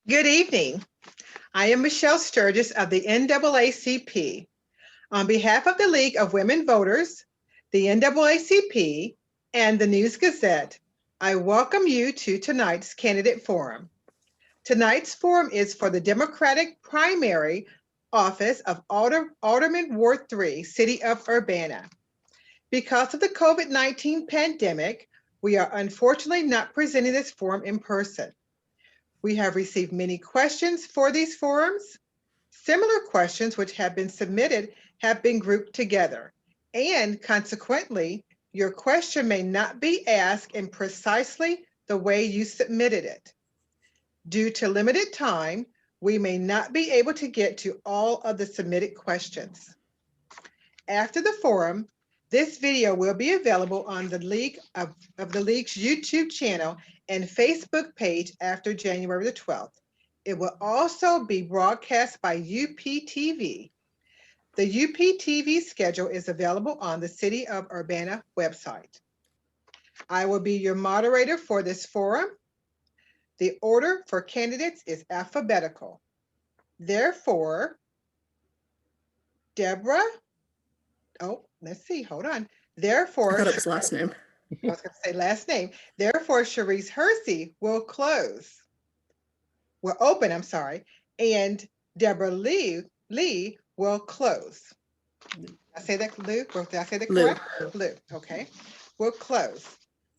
Good evening. I am Michelle Sturgis of the NAACP. On behalf of the League of Women Voters, the NAACP, and the News Gazette, I welcome you to tonight's candidate forum. Tonight's forum is for the Democratic primary office of Alderman Ward 3, City of Urbana. Because of the COVID-19 pandemic, we are unfortunately not presenting this forum in person. We have received many questions for these forums. Similar questions which have been submitted have been grouped together, and consequently, your question may not be asked in precisely the way you submitted it. Due to limited time, we may not be able to get to all of the submitted questions. After the forum, this video will be available on the League's YouTube channel and Facebook page after January the 12th. It will also be broadcast by UPTV. The UPTV schedule is available on the City of Urbana website. I will be your moderator for this forum. The order for candidates is alphabetical. Therefore, Deborah, let's see, hold on. Therefore, I thought it was last name. I was going to say last name. Therefore, Shirese Hursey will open, and Deborah Liu will close. Did I say that, Lou? Did I say that correct? Lou, okay. We'll close.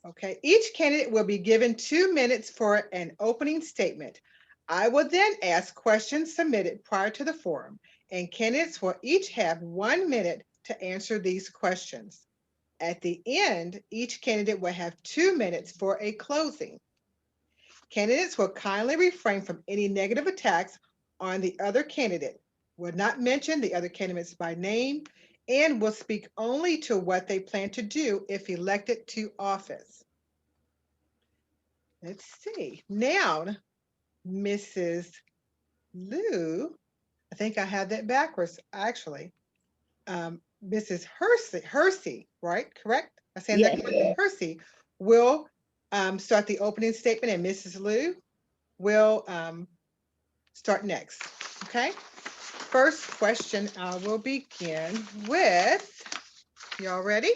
Okay, each candidate will be given 2 minutes for an opening statement. I will then ask questions submitted prior to the forum, and candidates will each have 1 minute to answer these questions. At the end, each candidate will have 2 minutes for a closing. Candidates will kindly refrain from any negative attacks on the other candidate, will not mention the other candidates by name, and will speak only to what they plan to do if elected to office. Let's see. Now, Mrs. Liu, I think I have that backwards, actually. Mrs. Hursey, right? Correct? I said that correctly. Hursey will start the opening statement, and Mrs. Liu will start next. Okay. First question, I will begin with. Y'all ready?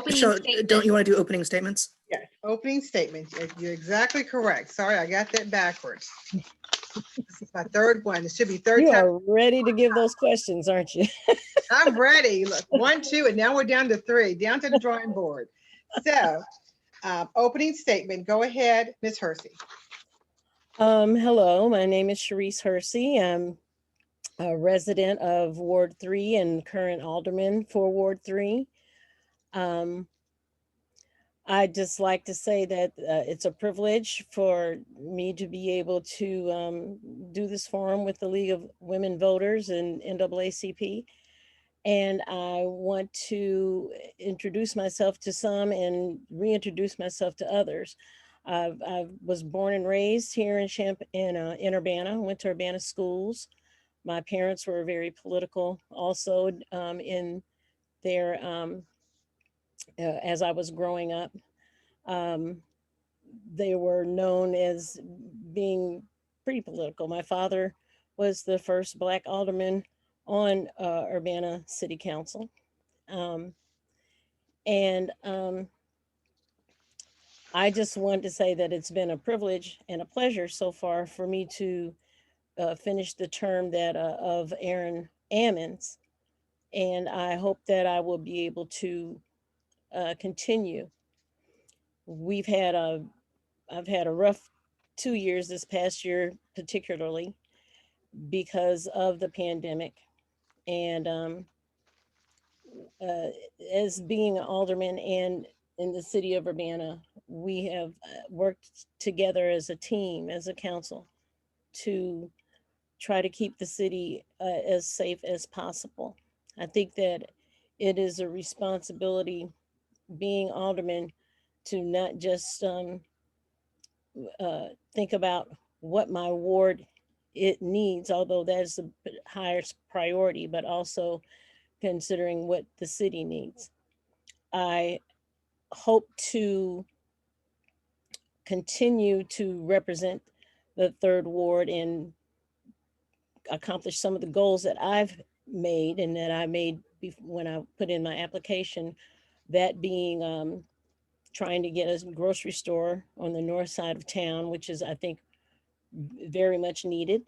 Michelle, don't you want to do opening statements? Yes, opening statement. You're exactly correct. Sorry, I got that backwards. This is my third one. It should be third time. You are ready to give those questions, aren't you? I'm ready. Look, 1, 2, and now we're down to 3, down to the drawing board. So, opening statement. Go ahead, Ms. Hursey. Hello, my name is Shirese Hursey. I'm a resident of Ward 3 and current alderman for Ward 3. I'd just like to say that it's a privilege for me to be able to do this forum with the League of Women Voters and NAACP. And I want to introduce myself to some and reintroduce myself to others. I was born and raised here in Urbana, went to Urbana schools. My parents were very political also in their, as I was growing up. They were known as being pretty political. My father was the first Black alderman on Urbana City Council. I just wanted to say that it's been a privilege and a pleasure so far for me to finish the term that of Aaron Ammons. And I hope that I will be able to continue. I've had a rough 2 years this past year, particularly because of the pandemic. And as being an alderman and in the city of Urbana, we have worked together as a team, as a council, to try to keep the city as safe as possible. I think that it is a responsibility, being alderman, to not just think about what my ward it needs, although that is the highest priority, but also considering what the city needs. I hope to continue to represent the third ward and accomplish some of the goals that I've made and that I made when I put in my application, that being trying to get a grocery store on the north side of town, which is, I think, very much needed.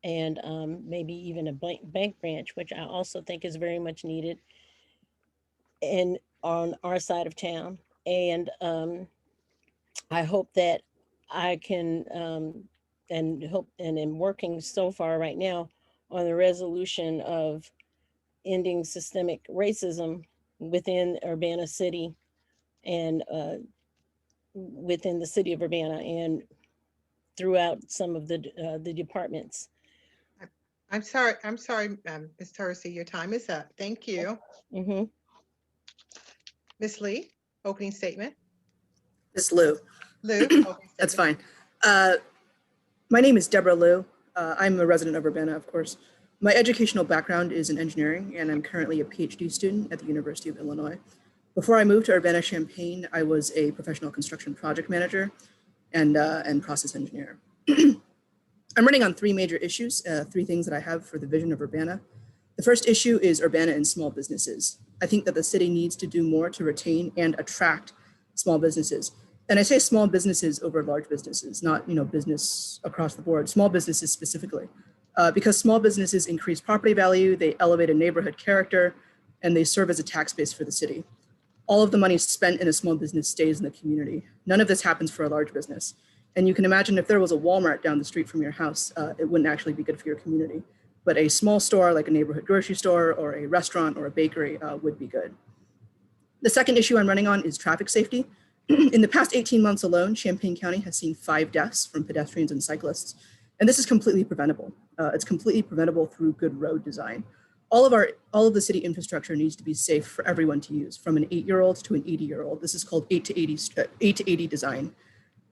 And maybe even a bank branch, which I also think is very much needed and on our side of town. And I hope that I can and am working so far right now on the resolution of ending systemic racism within Urbana City and within the city of Urbana and throughout some of the departments. I'm sorry, Ms. Hursey, your time is up. Thank you. Mm-hmm. Ms. Lee, opening statement. Ms. Liu. Lou, opening statement. That's fine. My name is Deborah Liu. I'm a resident of Urbana, of course. My educational background is in engineering, and I'm currently a PhD student at the University of Illinois. Before I moved to Urbana-Champaign, I was a professional construction project manager and process engineer. I'm running on three major issues, three things that I have for the vision of Urbana. The first issue is Urbana and small businesses. I think that the city needs to do more to retain and attract small businesses. And I say small businesses over large businesses, not business across the board, small businesses specifically. Because small businesses increase property value, they elevate a neighborhood character, and they serve as a tax base for the city. All of the money spent in a small business stays in the community. None of this happens for a large business. And you can imagine if there was a Walmart down the street from your house, it wouldn't actually be good for your community. But a small store like a neighborhood grocery store or a restaurant or a bakery would be good. The second issue I'm running on is traffic safety. In the past 18 months alone, Champaign County has seen 5 deaths from pedestrians and cyclists. And this is completely preventable. It's completely preventable through good road design. All of the city infrastructure needs to be safe for everyone to use, from an 8-year-old to an 80-year-old. This is called 8 to 80 design.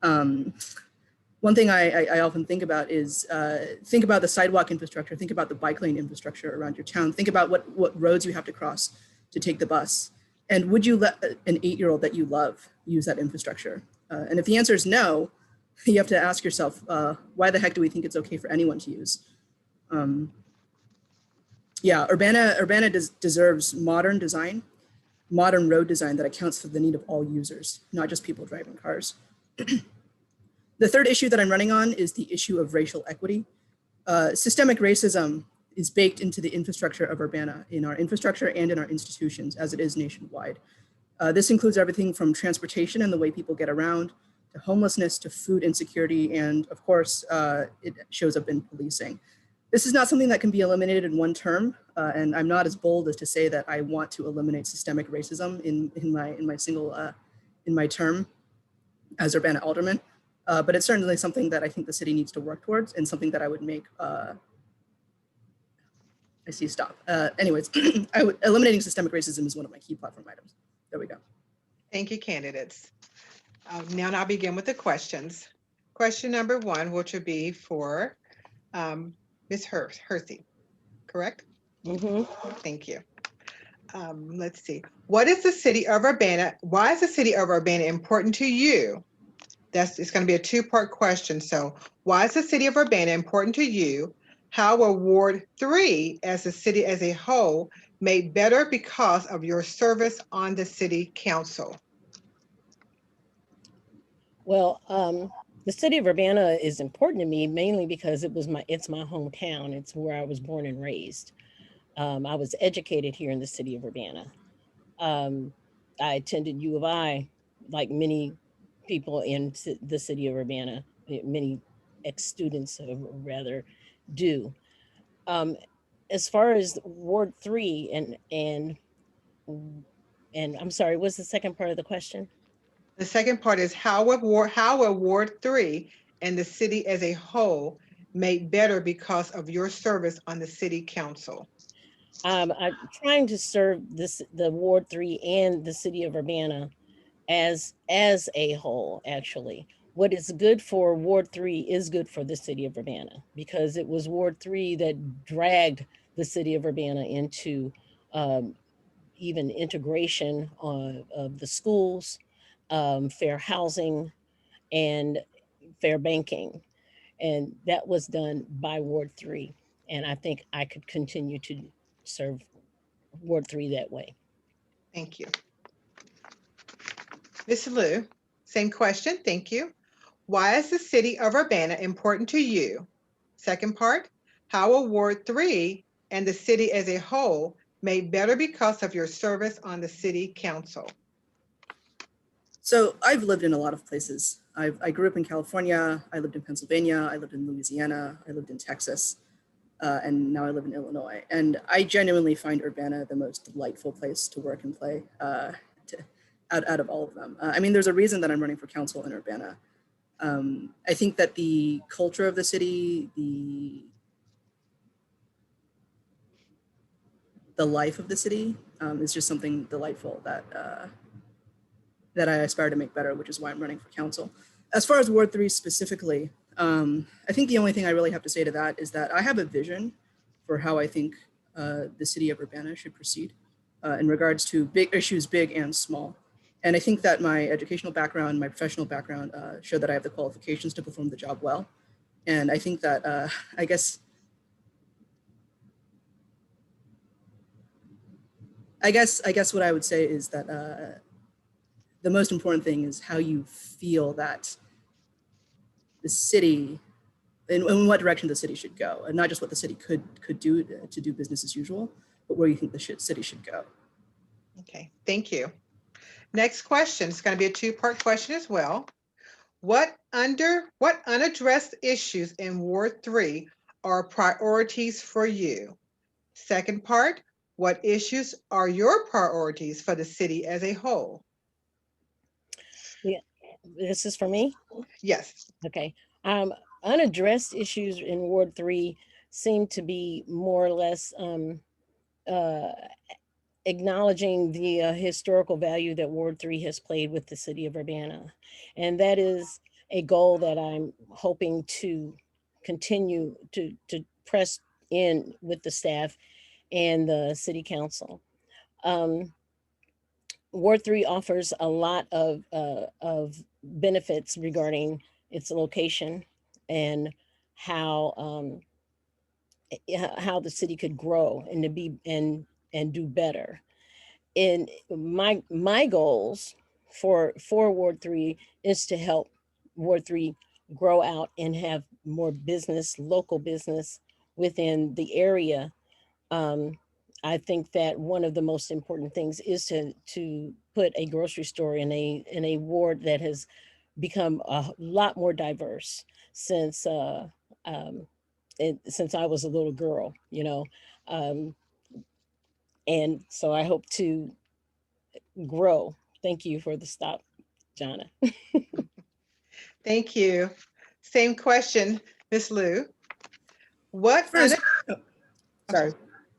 One thing I often think about is think about the sidewalk infrastructure, think about the bike lane infrastructure around your town, think about what roads you have to cross to take the bus. And would you let an 8-year-old that you love use that infrastructure? And if the answer is no, you have to ask yourself, why the heck do we think it's okay for anyone to use? Yeah, Urbana deserves modern design, modern road design that accounts for the need of all users, not just people driving cars. The third issue that I'm running on is the issue of racial equity. Systemic racism is baked into the infrastructure of Urbana, in our infrastructure and in our institutions, as it is nationwide. This includes everything from transportation and the way people get around, to homelessness, to food insecurity, and of course, it shows up in policing. This is not something that can be eliminated in one term, and I'm not as bold as to say that I want to eliminate systemic racism in my term as Urbana Alderman. But it's certainly something that I think the city needs to work towards, and something that I would make, I see stop. Anyways, eliminating systemic racism is one of my key platform items. There we go. Thank you, candidates. Now I'll begin with the questions. Question number 1, which would be for Ms. Hursey, correct? Mm-hmm. Thank you. Let's see. What is the city of Urbana? Why is the city of Urbana important to you? It's going to be a 2-part question. So why is the city of Urbana important to you? How will Ward 3 as a city as a whole made better because of your service on the city council? Well, the city of Urbana is important to me mainly because it's my hometown. It's where I was born and raised. I was educated here in the city of Urbana. I attended U of I, like many people in the city of Urbana, many ex-students rather do. As far as Ward 3 and I'm sorry, what's the second part of the question? The second part is how will Ward 3 and the city as a whole made better because of your service on the city council? I'm trying to serve the Ward 3 and the city of Urbana as a whole, actually. What is good for Ward 3 is good for the city of Urbana, because it was Ward 3 that dragged the city of Urbana into even integration of the schools, fair housing, and fair banking. And that was done by Ward 3. And I think I could continue to serve Ward 3 that way. Thank you. Ms. Liu, same question. Thank you. Why is the city of Urbana important to you? Second part, how will Ward 3 and the city as a whole made better because of your service on the city council? So I've lived in a lot of places. I grew up in California, I lived in Pennsylvania, I lived in Louisiana, I lived in Texas, and now I live in Illinois. And I genuinely find Urbana the most delightful place to work and play out of all of them. I mean, there's a reason that I'm running for council in Urbana. I think that the culture of the city, the life of the city is just something delightful that I aspire to make better, which is why I'm running for council. As far as Ward 3 specifically, I think the only thing I really have to say to that is that I have a vision for how I think the city of Urbana should proceed in regards to big issues, big and small. And I think that my educational background, my professional background show that I have the qualifications to perform the job well. And I think that, I guess what I would say is that the most important thing is how you feel that the city, in what direction the city should go, and not just what the city could do to do business as usual, but where you think the city should go. Okay, thank you. Next question, it's going to be a two-part question as well. What unaddressed issues in Ward 3 are priorities for you? Second part, what issues are your priorities for the city as a whole? Yeah, this is for me? Yes. Okay. Unaddressed issues in Ward 3 seem to be more or less acknowledging the historical value that Ward 3 has played with the city of Urbana. And that is a goal that I'm hoping to continue to press in with the staff and the city council. Ward 3 offers a lot of benefits regarding its location and how the city could grow and to be and do better. And my goals for Ward 3 is to help Ward 3 grow out and have more business, local business within the area. I think that one of the most important things is to put a grocery store in a ward that has become a lot more diverse since since I was a little girl, you know. And so I hope to grow. Thank you for the stop, Jana. Thank you. Same question, Ms. Liu. What? First, sorry.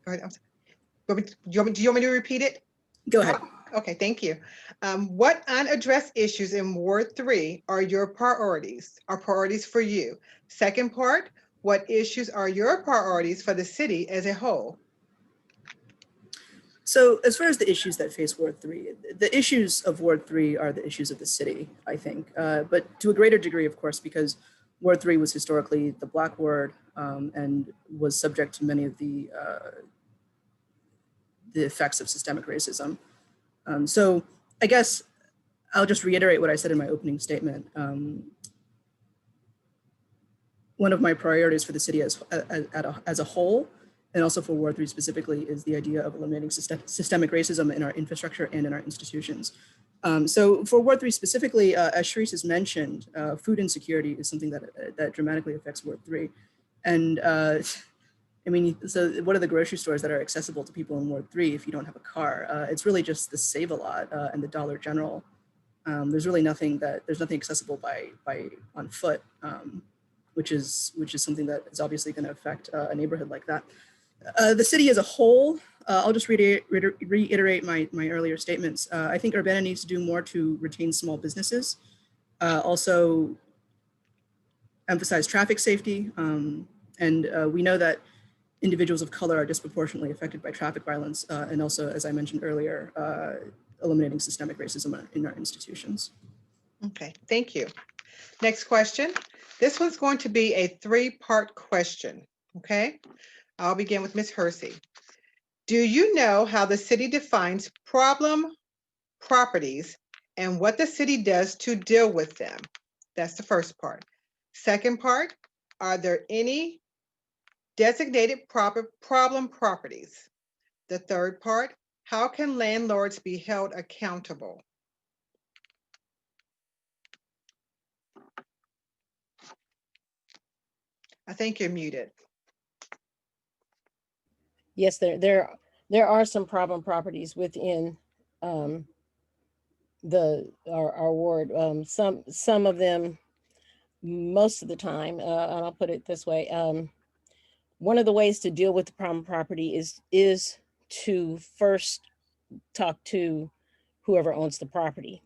Go ahead. Do you want me to repeat it? Go ahead. Okay, thank you. What unaddressed issues in Ward 3 are your priorities? Are priorities for you? Second part, what issues are your priorities for the city as a whole? So as far as the issues that face Ward 3, the issues of Ward 3 are the issues of the city, I think, but to a greater degree, of course, because Ward 3 was historically the Black ward and was subject to many of the effects of systemic racism. So I guess I'll just reiterate what I said in my opening statement. One of my priorities for the city as a whole, and also for Ward 3 specifically, is the idea of eliminating systemic racism in our infrastructure and in our institutions. So for Ward 3 specifically, as Shirese has mentioned, food insecurity is something that dramatically affects Ward 3. And I mean, so what are the grocery stores that are accessible to people in Ward 3 if you don't have a car? It's really just the Save-A-Lot and the Dollar General. There's really nothing accessible on foot, which is something that is obviously going to affect a neighborhood like that. The city as a whole, I'll just reiterate my earlier statements. I think Urbana needs to do more to retain small businesses. Also emphasize traffic safety. And we know that individuals of color are disproportionately affected by traffic violence. And also, as I mentioned earlier, eliminating systemic racism in our institutions. Okay, thank you. Next question. This one's going to be a 3-part question, okay? I'll begin with Ms. Hersey. Do you know how the city defines problem properties and what the city does to deal with them? That's the first part. Second part, are there any designated problem properties? The third part, how can landlords be held accountable? I think you're muted. Yes, there are some problem properties within our ward. Some of them, most of the time, and I'll put it this way. One of the ways to deal with the problem property is to first talk to whoever owns the property.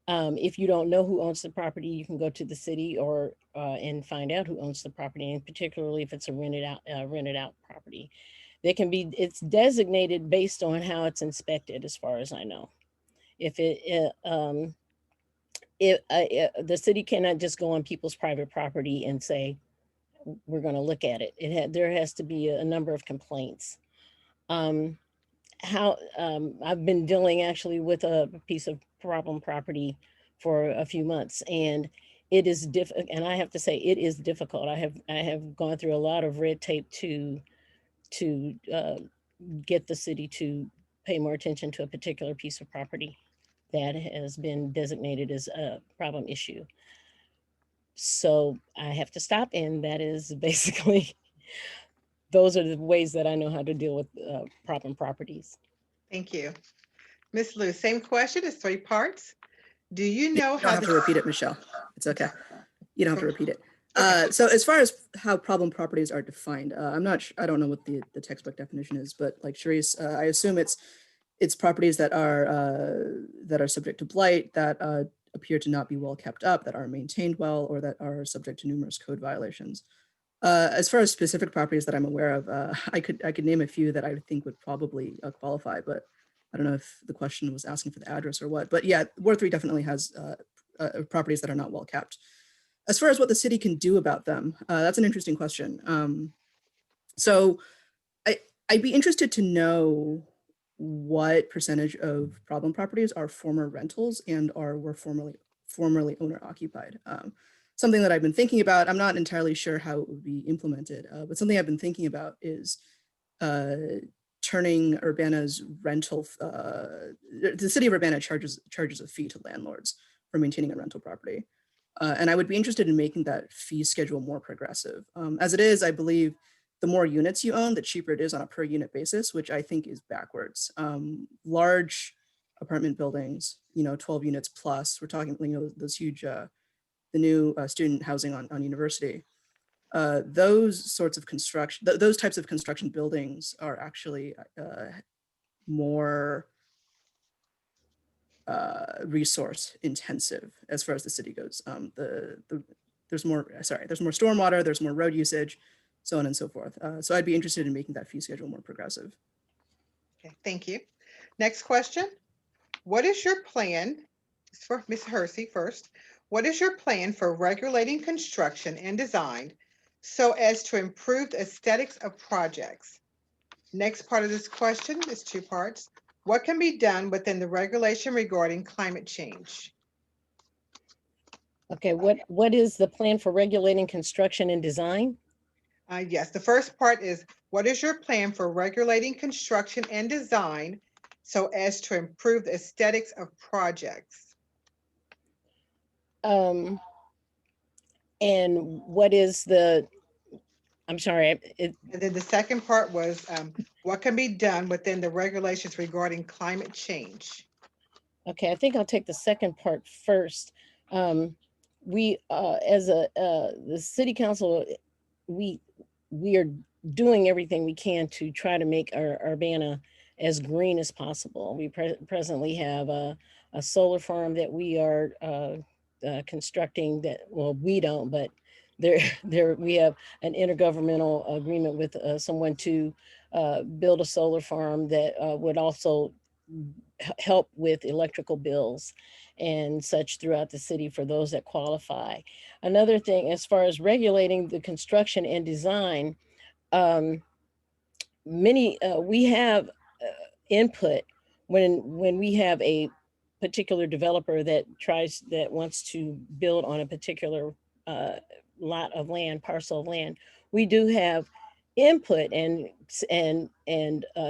If you don't know who owns the property, you can go to the city or and find out who owns the property, and particularly if it's a rented out property. It's designated based on how it's inspected, as far as I know. If the city cannot just go on people's private property and say, we're going to look at it. There has to be a number of complaints. I've been dealing actually with a piece of problem property for a few months, and it is and I have to say it is difficult. I have gone through a lot of red tape to get the city to pay more attention to a particular piece of property that has been designated as a problem issue. So I have to stop, and that is basically, those are the ways that I know how to deal with problem properties. Thank you. Ms. Liu, same question, it's 3 parts. Do you know You don't have to repeat it, Michelle. It's okay. You don't have to repeat it. So as far as how problem properties are defined, I don't know what the textbook definition is, but like Shirese, I assume it's properties that are subject to blight, that appear to not be well kept up, that are maintained well, or that are subject to numerous code violations. As far as specific properties that I'm aware of, I could name a few that I think would probably qualify, but I don't know if the question was asking for the address or what. But yeah, Ward 3 definitely has properties that are not well kept. As far as what the city can do about them, that's an interesting question. So I'd be interested to know what percentage of problem properties are former rentals and were formerly owner occupied. Something that I've been thinking about, I'm not entirely sure how it would be implemented, but something I've been thinking about is turning Urbana's rental, the city of Urbana charges a fee to landlords for maintaining a rental property. And I would be interested in making that fee schedule more progressive. As it is, I believe the more units you own, the cheaper it is on a per unit basis, which I think is backwards. Large apartment buildings, 12 units plus, we're talking, those huge, the new student housing on University. Those sorts of construction, those types of construction buildings are actually more resource intensive as far as the city goes. There's more stormwater, there's more road usage, so on and so forth. So I'd be interested in making that fee schedule more progressive. Okay, thank you. Next question. What is your plan, it's for Ms. Hersey first, what is your plan for regulating construction and design so as to improve the aesthetics of projects? Next part of this question is 2 parts. What can be done within the regulation regarding climate change? Okay, what is the plan for regulating construction and design? Yes, the first part is, what is your plan for regulating construction and design so as to improve the aesthetics of projects? And what is I'm sorry. And then the second part was, what can be done within the regulations regarding climate change? Okay, I think I'll take the second part first. We, as the city council, we are doing everything we can to try to make our Urbana as green as possible. We presently have a solar farm that we are constructing that, well, we don't, but we have an intergovernmental agreement with someone to build a solar farm that would also help with electrical bills and such throughout the city for those that qualify. Another thing, as far as regulating the construction and design, um, we have input when we have a particular developer that wants to build on a particular uh, lot of land, parcel of land. We do have input, and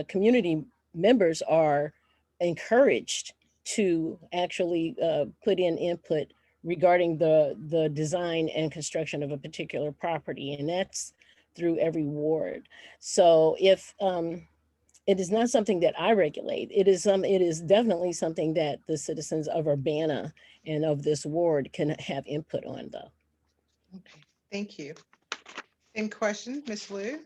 community members are encouraged to actually put in input regarding the design and construction of a particular property, and that's through every ward. So if it is not something that I regulate, it is definitely something that the citizens of Urbana and of this ward can have input on, though. Okay, thank you. Same question, Ms. Liu?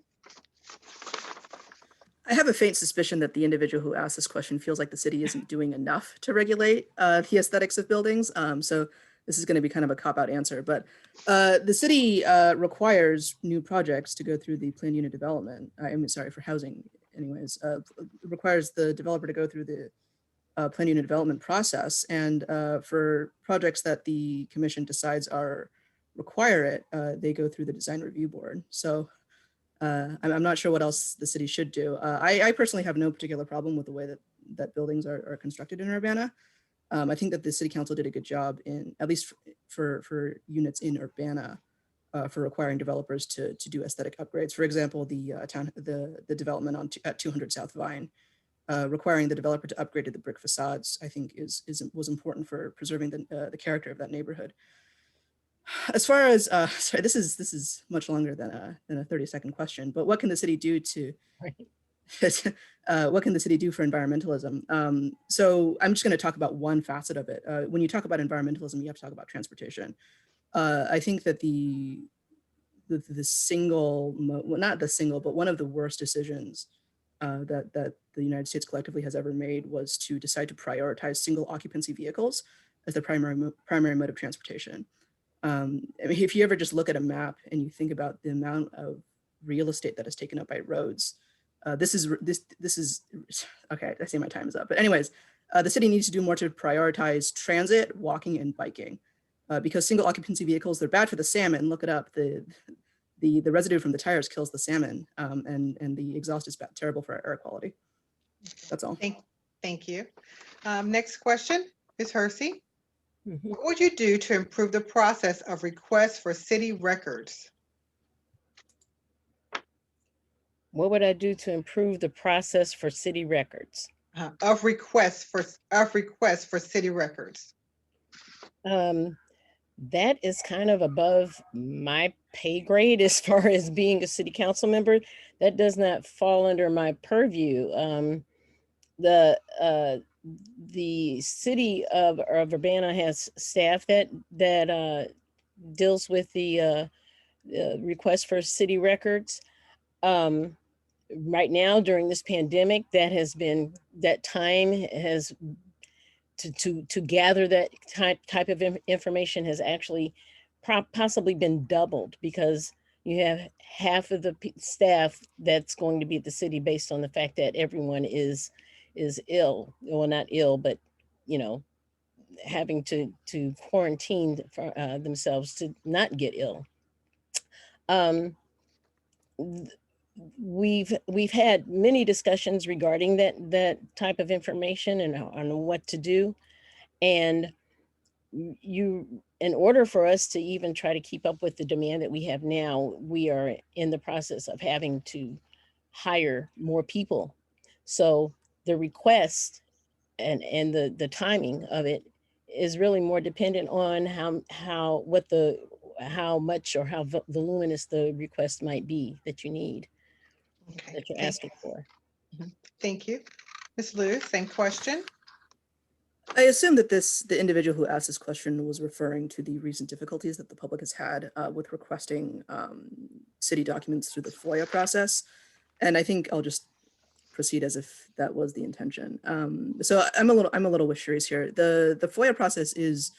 I have a faint suspicion that the individual who asked this question feels like the city isn't doing enough to regulate the aesthetics of buildings. So this is going to be kind of a cop-out answer, but the city requires new projects to go through the planned unit development. I'm sorry, for housing anyways, requires the developer to go through the planned unit development process. And for projects that the commission decides require it, they go through the design review board. So I'm not sure what else the city should do. I personally have no particular problem with the way that buildings are constructed in Urbana. I think that the city council did a good job in, at least for units in Urbana, for requiring developers to do aesthetic upgrades. For example, the development at 200 South Vine, requiring the developer to upgrade to the brick facades, I think was important for preserving the character of that neighborhood. As far as sorry, this is much longer than a 30-second question, but what can the city do to what can the city do for environmentalism? So I'm just going to talk about one facet of it. When you talk about environmentalism, you have to talk about transportation. I think that the single, well, not the single, but one of the worst decisions that the United States collectively has ever made was to decide to prioritize single occupancy vehicles as the primary mode of transportation. I mean, if you ever just look at a map and you think about the amount of real estate that is taken up by roads, this is okay. I say my time is up, but anyways, the city needs to do more to prioritize transit, walking, and biking, because single occupancy vehicles, they're bad for the salmon. Look it up. The residue from the tires kills the salmon, and the exhaust is terrible for air quality. That's all. Thank you. Next question, Ms. Hursey. Mhm. What would you do to improve the process of requests for city records? What would I do to improve the process for city records? Of requests for city records. That is kind of above my pay grade as far as being a city council member. That does not fall under my purview. The city of Urbana has staff that deals with the request for city records. Right now, during this pandemic, that time has to gather that type of information has actually possibly been doubled, because you have half of the staff that's going to be at the city based on the fact that everyone is ill. Well, not ill, but having to quarantine for, themselves to not get ill. We've had many discussions regarding that type of information and on what to do. And in order for us to even try to keep up with the demand that we have now, we are in the process of having to hire more people. So the request and the timing of it is really more dependent on how much or how voluminous the request might be that you need, Okay. that you're asking for. Thank you. Ms. Liu, same question. I assume that the individual who asked this question was referring to the recent difficulties that the public has had with requesting city documents through the FOIA process. And I think I'll just proceed as if that was the intention. So I'm a little with Shirese here. The FOIA process is,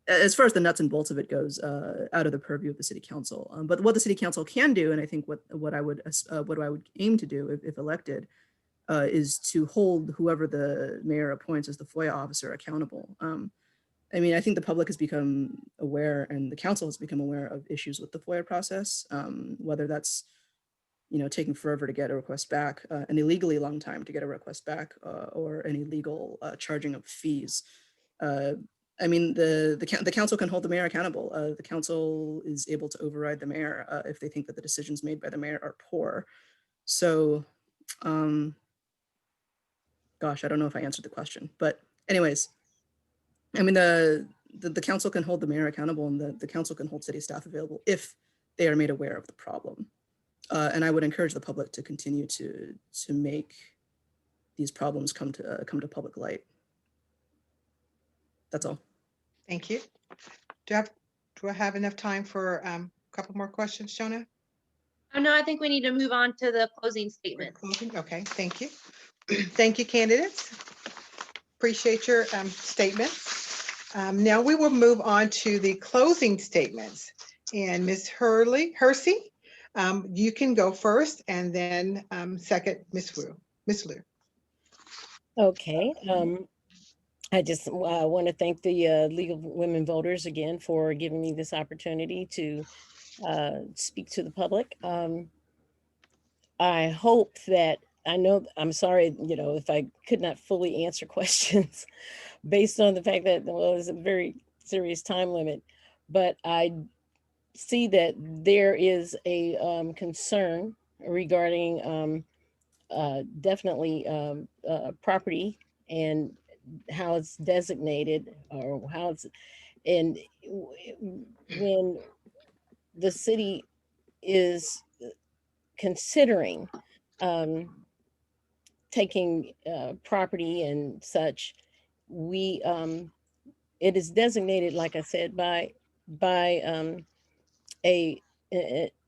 as far as the nuts and bolts of it goes, out of the purview of the city council. But what the city council can do, and I think what I would aim to do if elected, is to hold whoever the mayor appoints as the FOIA officer accountable. I mean, I think the public has become aware and the council has become aware of issues with the FOIA process, whether that's, taking forever to get a request back, an illegally long time to get a request back, or an illegal charging of fees. I mean, the council can hold the mayor accountable. The council is able to override the mayor if they think that the decisions made by the mayor are poor. So, gosh, I don't know if I answered the question, but anyways, I mean, the council can hold the mayor accountable, and the council can hold city staff available if they are made aware of the problem. And I would encourage the public to continue to make these problems come to public light. That's all. Thank you. Do I have enough time for a couple more questions, Shona? Oh, no, I think we need to move on to the closing statement. Closing? Okay, thank you. Thank you, candidates. Appreciate your statements. Now we will move on to the closing statements. And Ms. Hursey, you can go first, and then second, Ms. Liu. Okay. I just want to thank the League of Women Voters again for giving me this opportunity to speak to the public. I hope that I'm sorry, if I could not fully answer questions based on the fact that, well, it's a very serious time limit, but I see that there is a concern regarding definitely property and how it's designated, or how it's, and when the city is considering taking property and such, it is designated, like I said, by a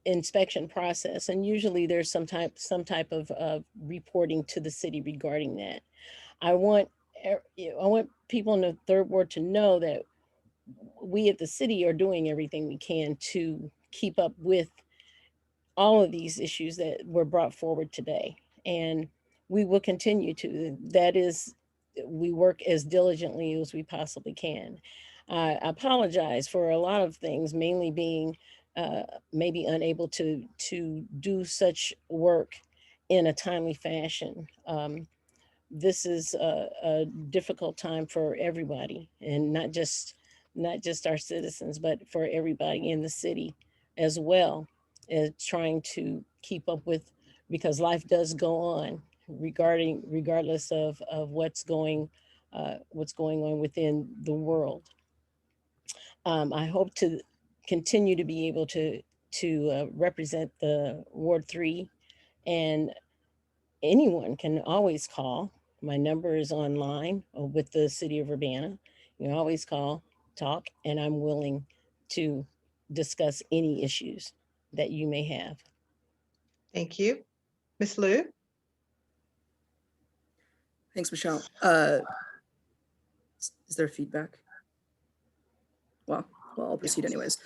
inspection process, and usually there's some type of reporting to the city regarding that. I want people in the third ward to know that we at the city are doing everything we can to keep up with all of these issues that were brought forward today, and we will continue to. That is, we work as diligently as we possibly can. I apologize for a lot of things, mainly being maybe unable to do such work in a timely fashion. This is a difficult time for everybody, and not just our citizens, but for everybody in the city as well, as trying to keep up with, because life does go on regardless of what's going on within the world. I hope to continue to be able to represent the Ward 3, and anyone can always call. My number is online with the city of Urbana. You can always call, talk, and I'm willing to discuss any issues that you may have. Thank you. Ms. Liu? Thanks, Michelle. Is there feedback? Well, I'll proceed anyways.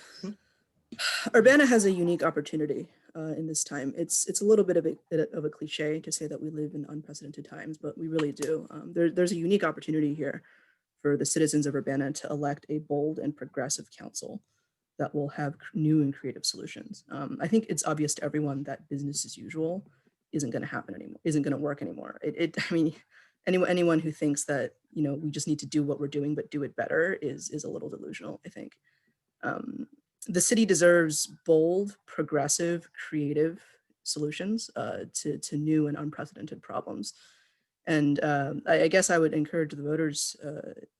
Urbana has a unique opportunity in this time. It's a little bit of a cliche to say that we live in unprecedented times, but we really do. There's a unique opportunity here for the citizens of Urbana to elect a bold and progressive council that will have new and creative solutions. I think it's obvious to everyone that business as usual isn't going to happen anymore, isn't going to work anymore. I mean, anyone who thinks that, we just need to do what we're doing, but do it better is a little delusional, I think. The city deserves bold, progressive, creative solutions to new and unprecedented problems. And I guess I would encourage the voters,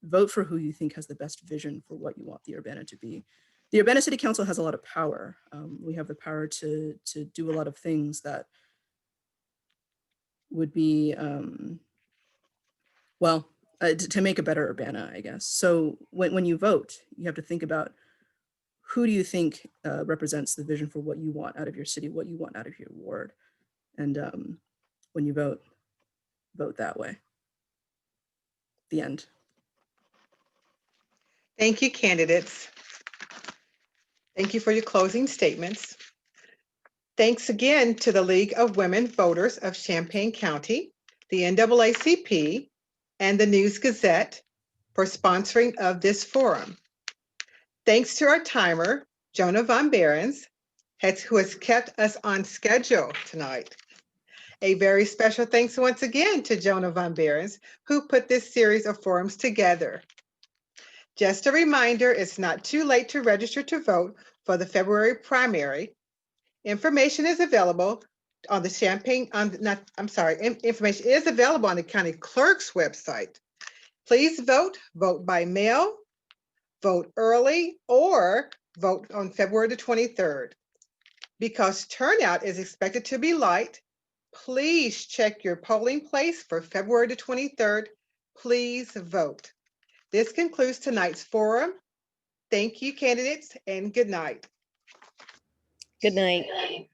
vote for who you think has the best vision for what you want the Urbana to be. The Urbana City Council has a lot of power. We have the power to do a lot of things that would be, to make a better Urbana, I guess. So when you vote, you have to think about, who do you think represents the vision for what you want out of your city, what you want out of your ward? And when you vote that way. The end. Thank you, candidates. Thank you for your closing statements. Thanks again to the League of Women Voters of Champaign County, the NAACP, and the News Gazette for sponsoring of this forum. Thanks to our timer, Jonah Von Behrens, who has kept us on schedule tonight. A very special thanks once again to Jonah Von Behrens, who put this series of forums together. Just a reminder, it's not too late to register to vote for the February primary. Information is available on the information is available on the county clerk's website. Please vote by mail, vote early, or vote on February the 23rd. Because turnout is expected to be light, please check your polling place for February the 23rd. Please vote. This concludes tonight's forum. Thank you, candidates, and good night. Good night.